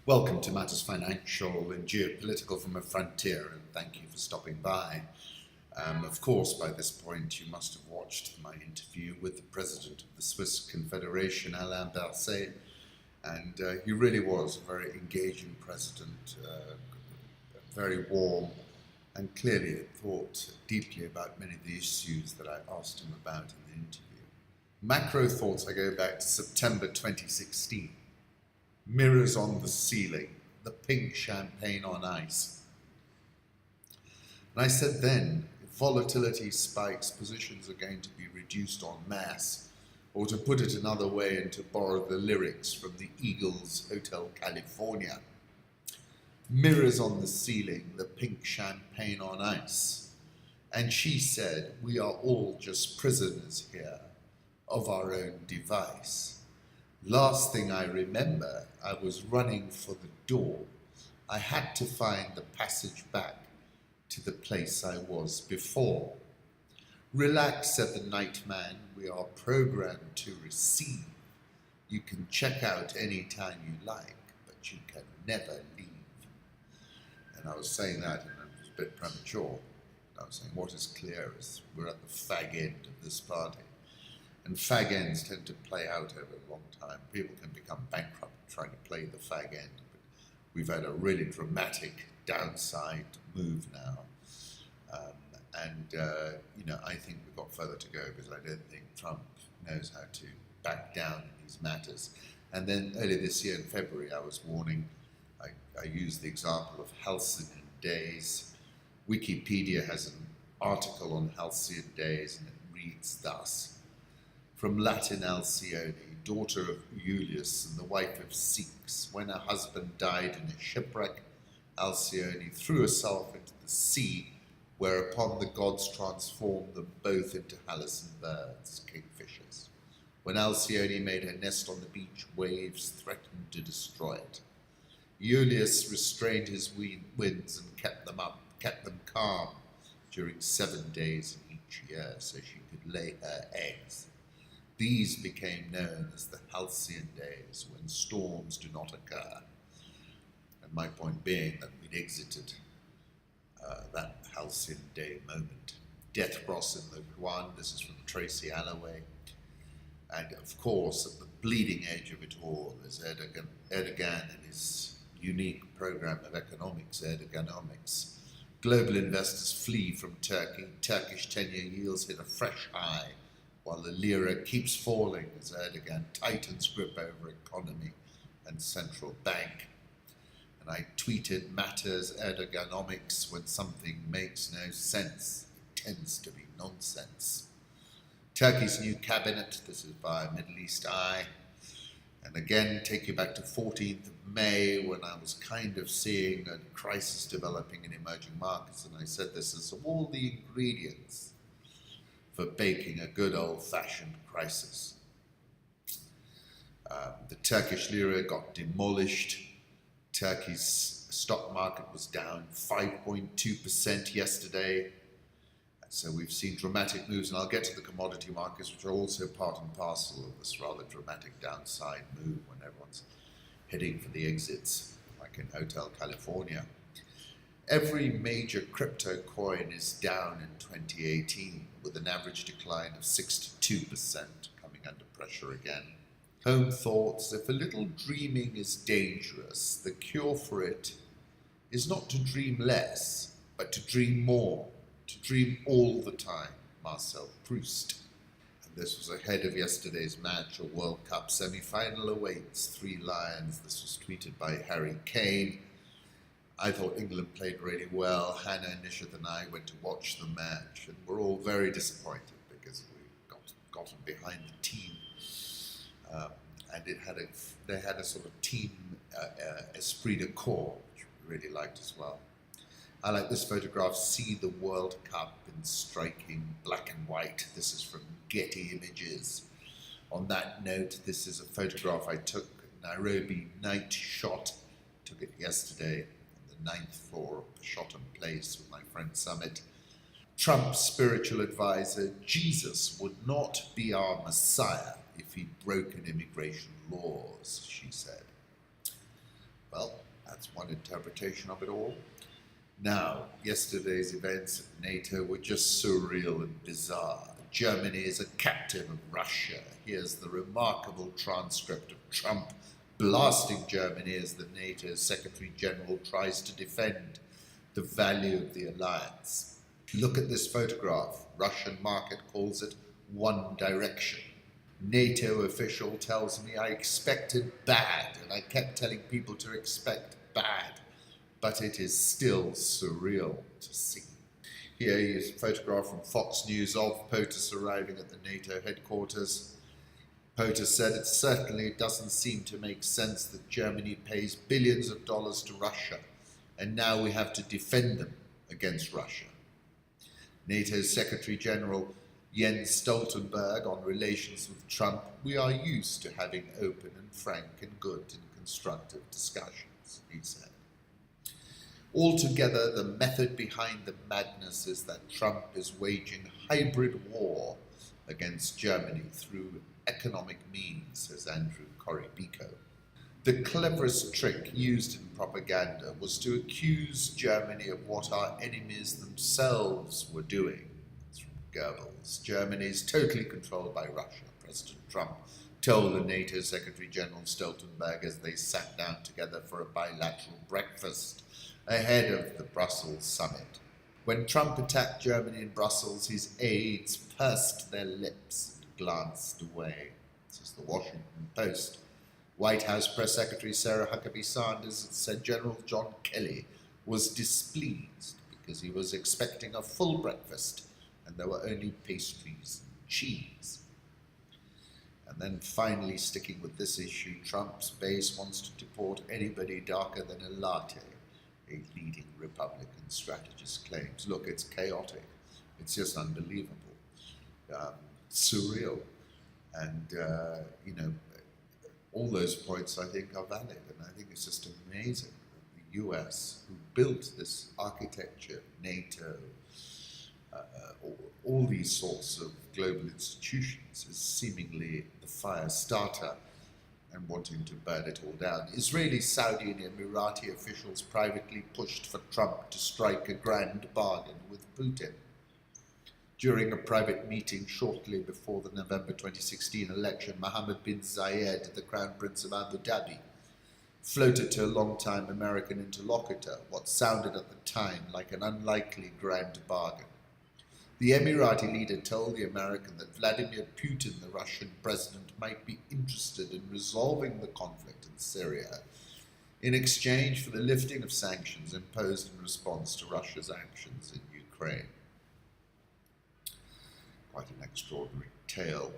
Welcome to Matters Financial and Geopolitical from a Frontier, and thank you for stopping by. Of course, by this point, you must have watched my interview with the President of the Swiss Confederation, Alain Berset, and he really was a very engaging president, very warm, and clearly thought deeply about many of the issues that I asked him about in the interview. Macro thoughts, I go back to September 2016. Mirrors on the ceiling, the pink champagne on ice. And I said then, if volatility spikes, positions are going to be reduced en masse, or to put it another way and to borrow the lyrics from the Eagles' Hotel California. Mirrors on the ceiling, the pink champagne on ice. And she said, we are all just prisoners here of our own device. Last thing I remember, I was running for the door. I had to find the passage back to the place I was before. Relax, said the nightman, we are programmed to receive. You can check out any time you like, but you can never leave. And I was saying that, and it was a bit premature. I was saying what is clear is we're at the fag end of this party. And fag ends tend to play out over a long time. People can become bankrupt trying to play the fag end. But we've had a really dramatic downside move now. I think we've got further to go because I don't think Trump knows how to back down in these matters. And then earlier this year in February, I was warning, I used the example of halcyon days. Wikipedia has an article on halcyon days and it reads thus. From Latin Alcyone, daughter of Iulius and the wife of Ceyx, when her husband died in a shipwreck, Alcyone threw herself into the sea, whereupon the gods transformed them both into halcyon birds, kingfishers. When Alcyone made her nest on the beach, waves threatened to destroy it. Iulius restrained his winds and kept them calm during 7 days in each year, so she could lay her eggs. These became known as the halcyon days, when storms do not occur. And my point being that we'd exited that halcyon day moment. Death cross in the yuan, this is from Tracy Alloway. And of course, at the bleeding edge of it all is Erdogan and his unique program of economics, Erdoganomics. Global investors flee from Turkey. Turkish 10-year yields hit a fresh high, while the lira keeps falling as Erdogan tightens grip over economy and central bank. And I tweeted, matters Erdoganomics when something makes no sense. It tends to be nonsense. Turkey's new cabinet, this is by Middle East Eye. And again, take you back to 14th of May when I was kind of seeing a crisis developing in emerging markets. And I said this is all the ingredients for baking a good old-fashioned crisis. The Turkish lira got demolished. Turkey's stock market was down 5.2% yesterday. So we've seen dramatic moves, and I'll get to the commodity markets, which are also part and parcel of this rather dramatic downside move when everyone's heading for the exits, like in Hotel California. Every major crypto coin is down in 2018, with an average decline of 62% coming under pressure again. Home thoughts, if a little dreaming is dangerous, the cure for it is not to dream less, but to dream more, to dream all the time, Marcel Proust. And this was ahead of yesterday's match, a World Cup semi-final awaits, 3 Lions. This was tweeted by Harry Kane. I thought England played really well. Hannah, Nishad and I went to watch the match, and we're all very disappointed because we gotten behind the team. And they had a sort of team esprit de corps, which we really liked as well. I like this photograph, see the World Cup in striking black and white. This is from Getty Images. On that note, this is a photograph I took, Nairobi night shot. Took it yesterday on the 9th floor of Shotton Place with my friend Summit. Trump's spiritual advisor, Jesus would not be our Messiah if he'd broken immigration laws, she said. Well, one interpretation of it all. Now, yesterday's events at NATO were just surreal and bizarre. Germany is a captive of Russia. Here's the remarkable transcript of Trump blasting Germany as the NATO Secretary General tries to defend the value of the alliance. Look at this photograph. Russian market calls it One Direction. NATO official tells me I expected bad, and I kept telling people to expect bad, but it is still surreal to see. Here is a photograph from Fox News of POTUS arriving at the NATO headquarters. POTUS said it certainly doesn't seem to make sense that Germany pays billions of dollars to Russia, and now we have to defend them against Russia. NATO's Secretary General Jens Stoltenberg on relations with Trump: we are used to having open and frank and good and constructive discussions, he said. Altogether, the method behind the madness is that Trump is waging hybrid war against Germany through economic means, says Andrew Corribico. The cleverest trick used in propaganda was to accuse Germany of what our enemies themselves were doing. It's from Goebbels. Germany is totally controlled by Russia, President Trump told the NATO Secretary General Stoltenberg as they sat down together for a bilateral breakfast ahead of the Brussels summit. When Trump attacked Germany in Brussels, his aides pursed their lips and glanced away, says the Washington Post. White House Press Secretary Sarah Huckabee Sanders said General John Kelly was displeased because he was expecting a full breakfast and there were only pastries and cheese. And then finally, sticking with this issue, Trump's base wants to deport anybody darker than a latte, a leading Republican strategist claims. Look, it's chaotic. It's just unbelievable. Surreal. And, all those points I think are valid. And I think it's just amazing that the US, who built this architecture, NATO, all these sorts of global institutions, is seemingly the fire starter and wanting to burn it all down. Israeli, Saudi and Emirati officials privately pushed for Trump to strike a grand bargain with Putin. During a private meeting shortly before the November 2016 election, Mohammed bin Zayed, the Crown Prince of Abu Dhabi, floated to a long-time American interlocutor what sounded at the time like an unlikely grand bargain. The Emirati leader told the American that Vladimir Putin, the Russian president, might be interested in resolving the conflict in Syria in exchange for the lifting of sanctions imposed in response to Russia's actions in Ukraine. Quite an extraordinary tale.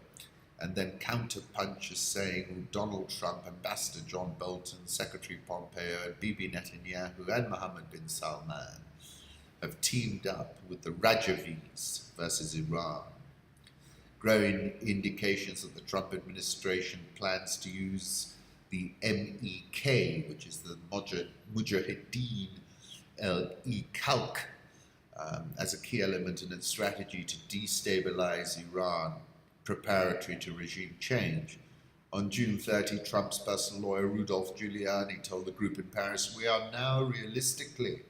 And then counterpunches saying Donald Trump, Ambassador John Bolton, Secretary Pompeo, and Bibi Netanyahu and Mohammed bin Salman have teamed up with the Rajavis versus Iran. Growing indications that the Trump administration plans to use the MEK, which is the Mujahideen al-Khalq, as a key element in its strategy to destabilize Iran, preparatory to regime change. On June 30, Trump's personal lawyer Rudolph Giuliani told the group in Paris, "We are now realistically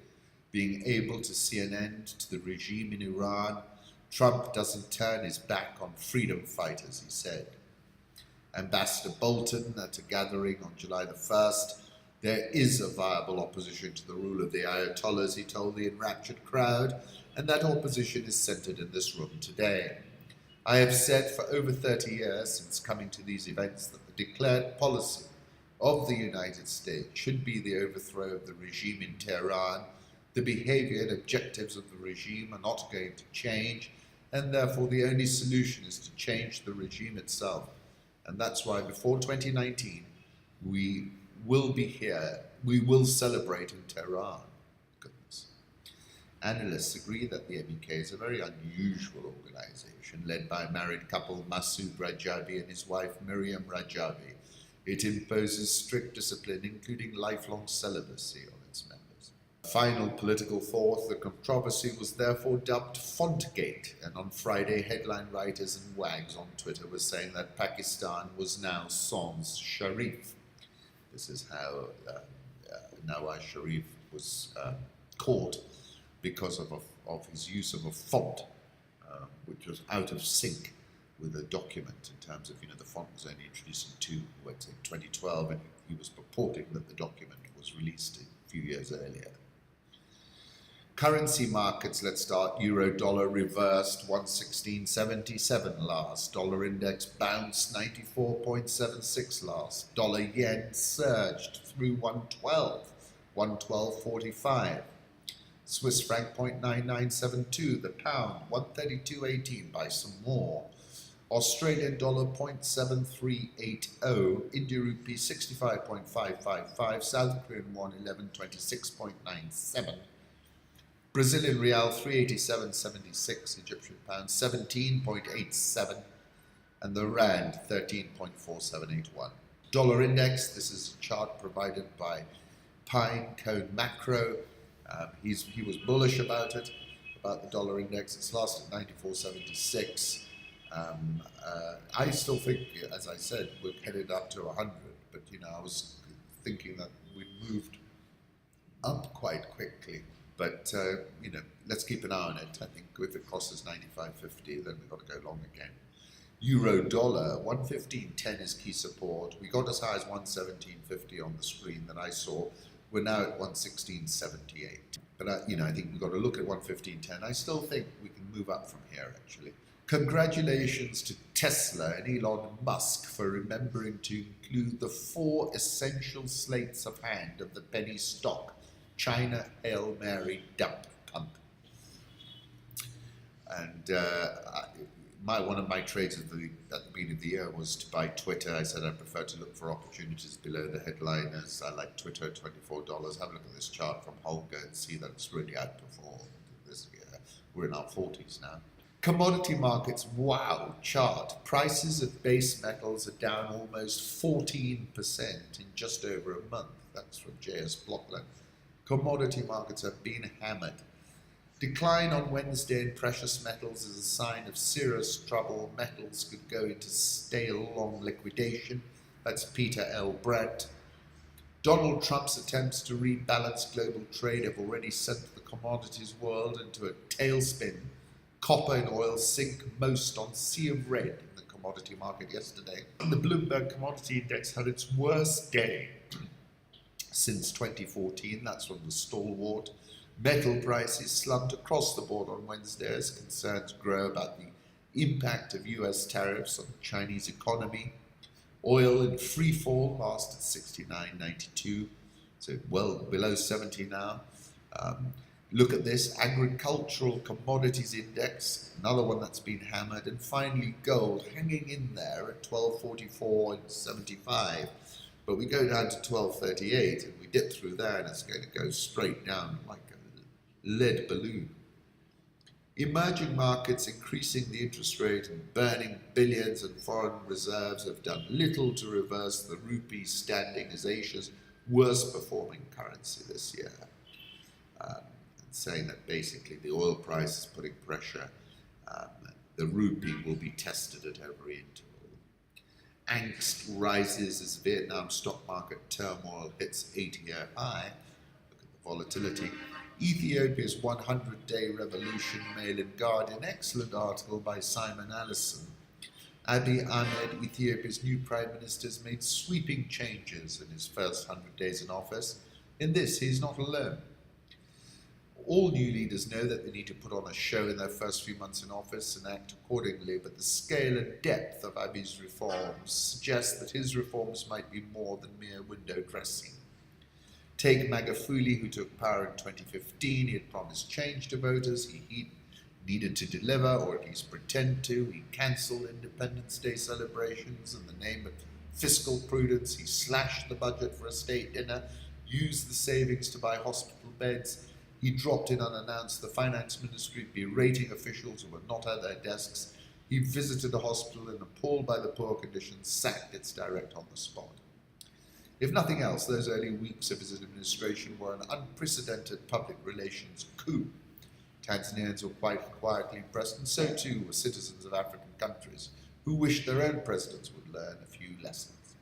being able to see an end to the regime in Iran. Trump doesn't turn his back on freedom fighters," he said. Ambassador Bolton, at a gathering on July the 1st, "There is a viable opposition to the rule of the Ayatollahs," he told the enraptured crowd, "and that opposition is centered in this room today. I have said for over 30 years since coming to these events that the declared policy of the United States should be the overthrow of the regime in Tehran. The behavior and objectives of the regime are not going to change, and therefore the only solution is to change the regime itself. And that's why before 2019, we will be here. We will celebrate in Tehran." Goodness. Analysts agree that the MEK is a very unusual organization led by a married couple, Masoud Rajabi and his wife Miriam Rajabi. It imposes strict discipline, including lifelong celibacy, on its members. Final political thought, the controversy was therefore dubbed Fontgate, and on Friday, headline writers and wags on Twitter were saying that Pakistan was now sans Sharif. This is how Nawaz Sharif was caught because of his use of a font which was out of sync with a document in terms of, the font was only introduced in 2012, and he was purporting that the document was released a few years earlier. Currency markets, let's start. Euro dollar reversed 116.77 last. Dollar index bounced 94.76 last. Dollar yen surged through 112, 112.45. Swiss franc 0.9972. The pound 132.18 by some more. Australian dollar 0.7380. India rupee 65.555. South Korean won 1126.97. Brazilian real 387.76, Egyptian pound 17.87, and the rand 13.4781. Dollar index, this is a chart provided by Pine Cone Macro. He was bullish about it, about the dollar index. It's last at 94.76. I still think, as I said, we're headed up to 100, but I was thinking that we moved up quite quickly. But, let's keep an eye on it. I think if it crosses 95.50, then we've got to go long again. Euro dollar, 115.10 is key support. We got as high as 117.50 on the screen that I saw. We're now at 116.78. But, I think we've got to look at 115.10. I still think we can move up from here, actually. Congratulations to Tesla and Elon Musk for remembering to include the 4 essential slates of hand of the penny stock China Hail Mary dump pump. And one of my trades at the beginning of the year was to buy Twitter. I said I prefer to look for opportunities below the headliners. I like Twitter at $24. Have a look at this chart from Holger and see that it's really outperformed this year. We're in our 40s now. Commodity markets, wow, chart. Prices of base metals are down almost 14% in just over a month. That's from JS Blockland. Commodity markets have been hammered. Decline on Wednesday in precious metals is a sign of serious trouble. Metals could go into stale long liquidation. That's Peter L. Brandt. Donald Trump's attempts to rebalance global trade have already sent the commodities world into a tailspin. Copper and oil sink most on sea of red in the commodity market yesterday. The Bloomberg Commodity Index had its worst day since 2014, that's from the stalwart. Metal prices slumped across the board on Wednesday as concerns grow about the impact of US tariffs on the Chinese economy. Oil in free fall, last at 69.92, so well below 70 now. Look at this, agricultural commodities index, another one that's been hammered, and finally gold hanging in there at 1244.75. But we go down to 1238 and we dip through there and it's going to go straight down like a lead balloon. Emerging markets increasing the interest rate and burning billions in foreign reserves have done little to reverse the rupee standing as Asia's worst performing currency this year. Saying that basically the oil price is putting pressure. The rupee will be tested at every interval. Angst rises as Vietnam stock market turmoil hits 80-year high. Look at the volatility. Ethiopia's 100-day revolution, Mail and Guardian. Excellent article by Simon Allison. Abiy Ahmed, Ethiopia's new prime minister, has made sweeping changes in his first 100 days in office. In this, he's not alone. All new leaders know that they need to put on a show in their first few months in office and act accordingly, but the scale and depth of Abiy's reforms suggest that his reforms might be more than mere window dressing. Take Magufuli, who took power in 2015. He had promised change to voters. He needed to deliver, or at least pretend to. He cancelled Independence Day celebrations in the name of fiscal prudence. He slashed the budget for a state dinner, used the savings to buy hospital beds. He dropped in unannounced the finance ministry, berating officials who were not at their desks. He visited a hospital and, appalled by the poor conditions, sacked its director on the spot. If nothing else, those early weeks of his administration were an unprecedented public relations coup. Tanzanians were quite quietly impressed, and so too were citizens of African countries who wished their own presidents would learn a few lessons.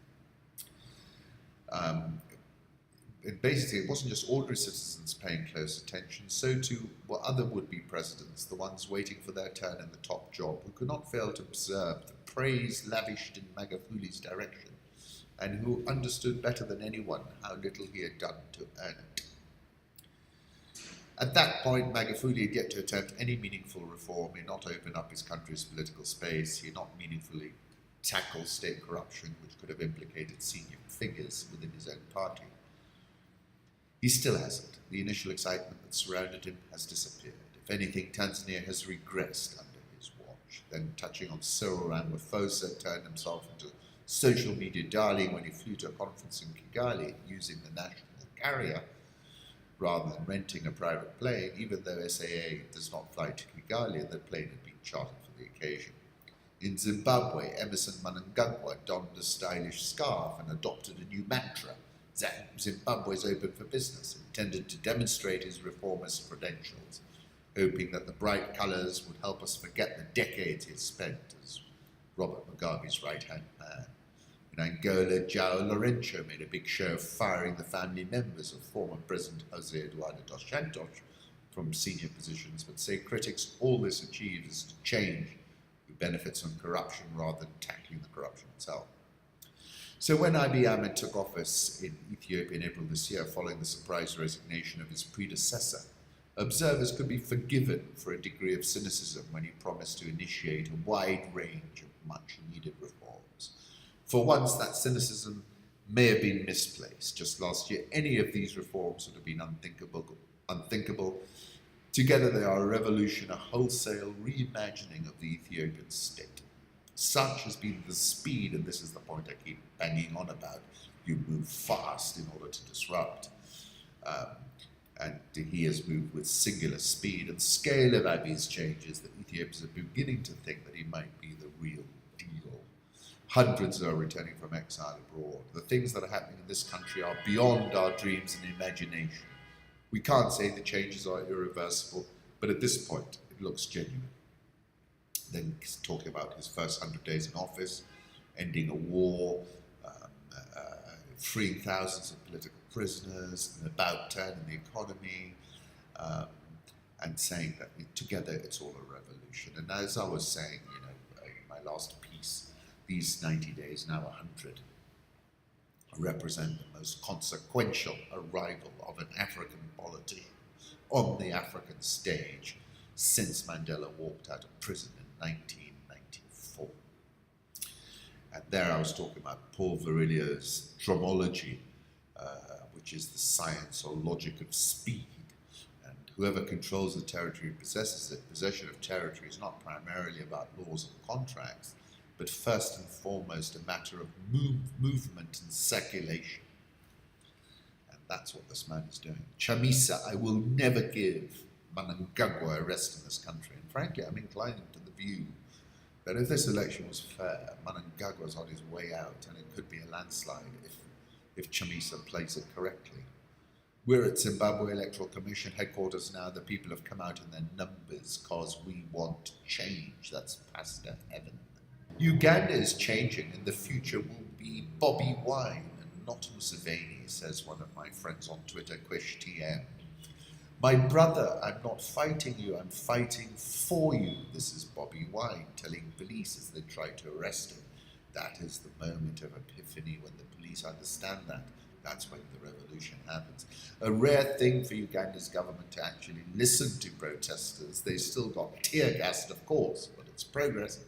and basically it wasn't just ordinary citizens paying close attention, so too were other would-be presidents, the ones waiting for their turn in the top job, who could not fail to observe the praise lavished in Magafuli's direction, and who understood better than anyone how little he had done to earn it. At that point, Magufuli had yet to attempt any meaningful reform. He had not opened up his country's political space. He had not meaningfully tackled state corruption, which could have implicated senior figures within his own party. He still hasn't. The initial excitement that surrounded him has disappeared. If anything, Tanzania has regressed under his watch. Then, touching on Cyril Ramaphosa, turned himself into social media darling when he flew to a conference in Kigali using the national carrier rather than renting a private plane, even though SAA does not fly to Kigali and the plane had been chartered for the occasion. In Zimbabwe, Emerson Mnangagwa donned a stylish scarf and adopted a new mantra: Zimbabwe is open for business, intended to demonstrate his reformist credentials, hoping that the bright colours would help us forget the decades he had spent as Robert Mugabe's right-hand man. In Angola, João Lourenço made a big show of firing the family members of former President José Eduardo dos Santos from senior positions, but say critics all this achieves is to change who benefits from corruption rather than tackling the corruption itself. So when Abiy Ahmed took office in Ethiopia in April this year, following the surprise resignation of his predecessor, observers could be forgiven for a degree of cynicism when he promised to initiate a wide range of much-needed reforms. For once, that cynicism may have been misplaced. Just last year, any of these reforms would have been unthinkable. Together they are a revolution, a wholesale reimagining of the Ethiopian state. Such has been the speed, and this is the point I keep banging on about, you move fast in order to disrupt. And he has moved with singular speed and scale of Abiy's changes that Ethiopians are beginning to think that he might be the real deal. Hundreds are returning from exile abroad. The things that are happening in this country are beyond our dreams and imagination. We can't say the changes are irreversible, but at this point, it looks genuine. Then he's talking about his first 100 days in office, ending a war, freeing thousands of political prisoners, an about turn in the economy, and saying that together it's all a revolution. And as I was saying, in my last piece, these 90 days, now 100, represent the most consequential arrival of an African polity on the African stage since Mandela walked out of prison in 1994. And there I was talking about Paul Virilio's dromology, which is the science or logic of speed. And whoever controls the territory possesses it. Possession of territory is not primarily about laws and contracts, but first and foremost a matter of movement and circulation. And that's what this man is doing. Chamisa, I will never give Mnangagwa a rest in this country. And frankly, I'm inclining to the view that if this election was fair, Mnangagwa is on his way out, and it could be a landslide if Chamisa plays it correctly. We're at Zimbabwe Electoral Commission headquarters now. The people have come out in their numbers because we want change. That's Pastor Heaven. Uganda is changing, and the future will be Bobby Wine and not Museveni, says one of my friends on Twitter, Quish TM. My brother, I'm not fighting you, I'm fighting for you. This is Bobby Wine telling police as they try to arrest him. That is the moment of epiphany when the police understand that. That's when the revolution happens. A rare thing for Uganda's government to actually listen to protesters. They still got tear gassed, of course, but it's progress.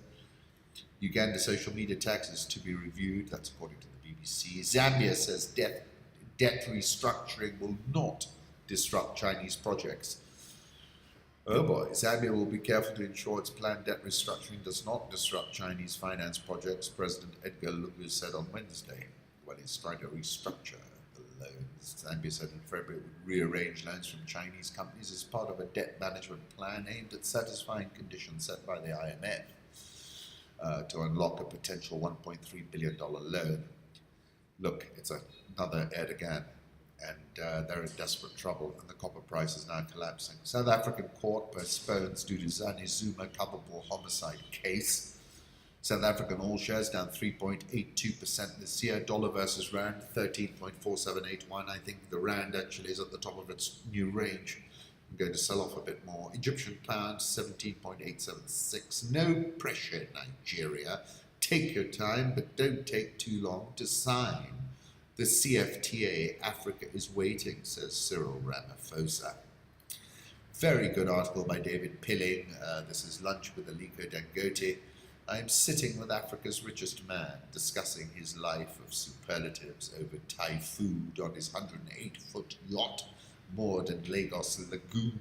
Uganda social media tax is to be reviewed, that's according to the BBC. Zambia says debt restructuring will not disrupt Chinese projects. Oh boy, Zambia will be careful to ensure its planned debt restructuring does not disrupt Chinese finance projects, President Edgar Lungu said on Wednesday. Well, he's trying to restructure the loans. Zambia said in February it would rearrange loans from Chinese companies as part of a debt management plan aimed at satisfying conditions set by the IMF. To unlock a potential $1.3 billion loan. Look, it's another Erdogan, and they're in desperate trouble, and the copper price is now collapsing. South African court postpones due to Zani Zuma culpable homicide case. South African all shares down 3.82% this year. Dollar versus rand 13.4781. I think the rand actually is at the top of its new range. I'm going to sell off a bit more. Egyptian pound 17.876. No pressure, Nigeria. Take your time, but don't take too long to sign. The CFTA, Africa is waiting, says Cyril Ramaphosa. Very good article by David Pilling. This is Lunch with Aliko Dangote. I'm sitting with Africa's richest man, discussing his life of superlatives over Thai food on his 108-foot yacht moored in Lagos Lagoon.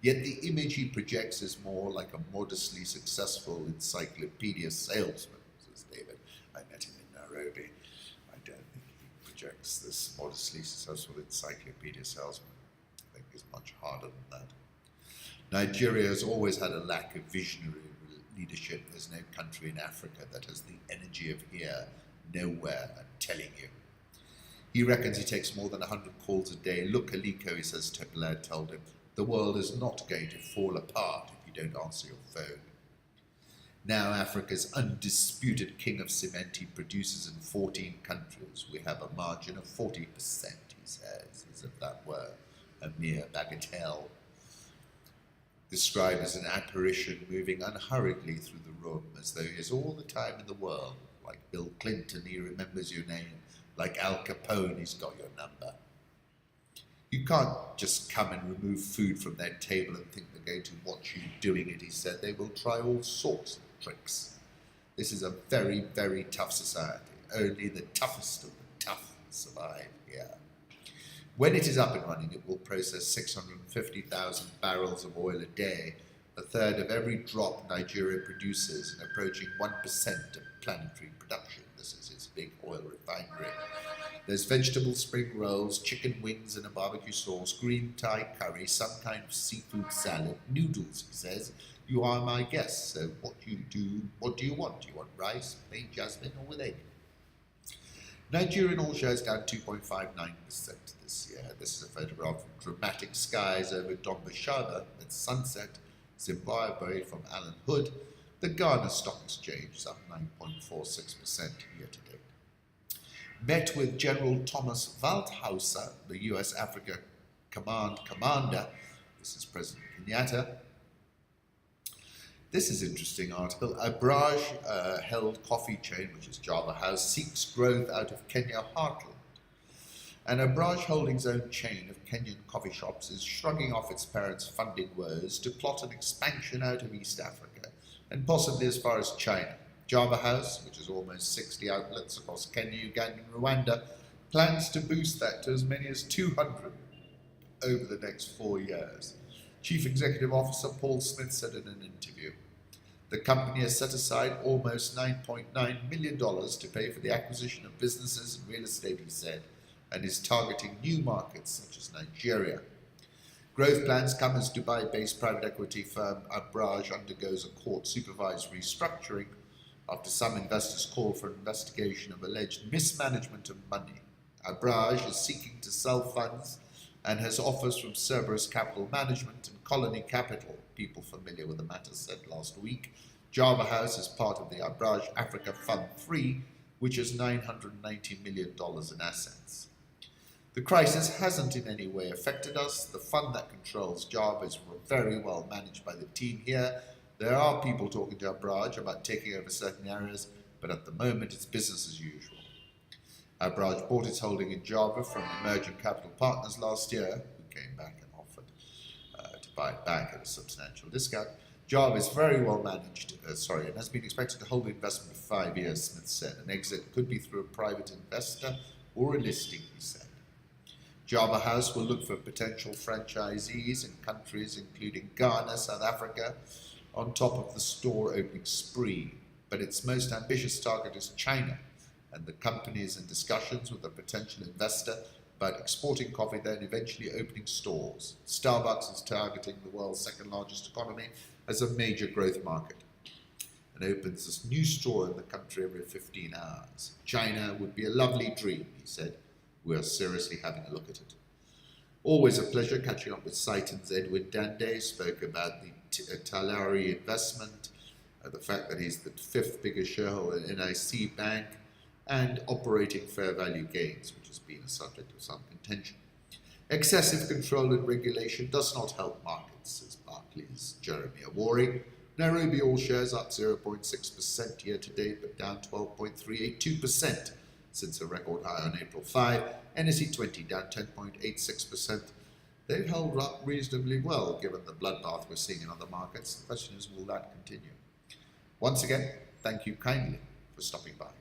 Yet the image he projects is more like a modestly successful encyclopedia salesman, says David. I met him in Nairobi. I don't think he projects this modestly successful encyclopedia salesman. I think he's much harder than that. Nigeria has always had a lack of visionary leadership. There's no country in Africa that has the energy of here, nowhere, I'm telling you. He reckons he takes more than 100 calls a day. Look, Aliko, he says, Tepelad told him, the world is not going to fall apart if you don't answer your phone. Now Africa's undisputed king of cement, he produces in 14 countries. We have a margin of 40%, he says, as if that were a mere bagatelle. Described as an apparition moving unhurriedly through the room as though he has all the time in the world. Like Bill Clinton, he remembers your name. Like Al Capone, he's got your number. You can't just come and remove food from their table and think they're going to watch you doing it, he said. They will try all sorts of tricks. This is a very, very tough society. Only the toughest of the tough survive here. When it is up and running, it will process 650,000 barrels of oil a day, a third of every drop Nigeria produces, and approaching 1% of planetary production. This is its big oil refinery. There's vegetable spring rolls, chicken wings and a barbecue sauce, green Thai curry, some kind of seafood salad, noodles, he says. You are my guest, so what do you want? Do you want rice, plain jasmine, or with egg? Nigerian all shares down 2.59% this year. This is a photograph of dramatic skies over Dombashaba at sunset, Zimbabwe from Alan Hood. The Ghana Stock Exchange is up 9.46% year to date. Met with General Thomas Waldhauser, the US Africa Command commander. This is President Kenyatta. This is an interesting article. A Braj-held coffee chain, which is Java House, seeks growth out of Kenya heartland. And Abraj Holdings' own chain of Kenyan coffee shops is shrugging off its parents' funding woes to plot an expansion out of East Africa, and possibly as far as China. Java House, which has almost 60 outlets across Kenya, Uganda and Rwanda, plans to boost that to as many as 200 over the next 4 years. Chief Executive Officer Paul Smith said in an interview, the company has set aside almost $9.9 million to pay for the acquisition of businesses and real estate, he said, and is targeting new markets such as Nigeria. Growth plans come as Dubai-based private equity firm Abraj undergoes a court-supervised restructuring after some investors call for an investigation of alleged mismanagement of money. Abraj is seeking to sell funds and has offers from Cerberus Capital Management and Colony Capital. People familiar with the matter said last week. Java House is part of the Abraj Africa Fund 3, which has $990 million in assets. The crisis hasn't in any way affected us. The fund that controls Java is very well managed by the team here. There are people talking to Abraj about taking over certain areas, but at the moment it's business as usual. Abraj bought its holding in Java from Emergent Capital Partners last year, who came back and offered to buy it back at a substantial discount. Java is very well managed, and has been expected to hold the investment for 5 years, Smith said. An exit could be through a private investor or a listing, he said. Java House will look for potential franchisees in countries including Ghana, South Africa, on top of the store opening spree. But its most ambitious target is China, and the company is in discussions with a potential investor about exporting coffee there and eventually opening stores. Starbucks is targeting the world's second largest economy as a major growth market and opens this new store in the country every 15 hours. China would be a lovely dream, he said. We are seriously having a look at it. Always a pleasure catching up with Saiten's Edwin Dande, spoke about the Talari investment the fact that he's the fifth biggest shareholder in NIC Bank, and operating fair value gains, which has been a subject of some contention. Excessive control and regulation does not help markets, says Barclays' Jeremy Awori. Nairobi all shares up 0.6% year to date, but down 12.382% since a record high on April 5. NSE 20 down 10.86%. They've held up reasonably well given the bloodbath we're seeing in other markets. The question is, will that continue? Once again, thank you kindly for stopping by.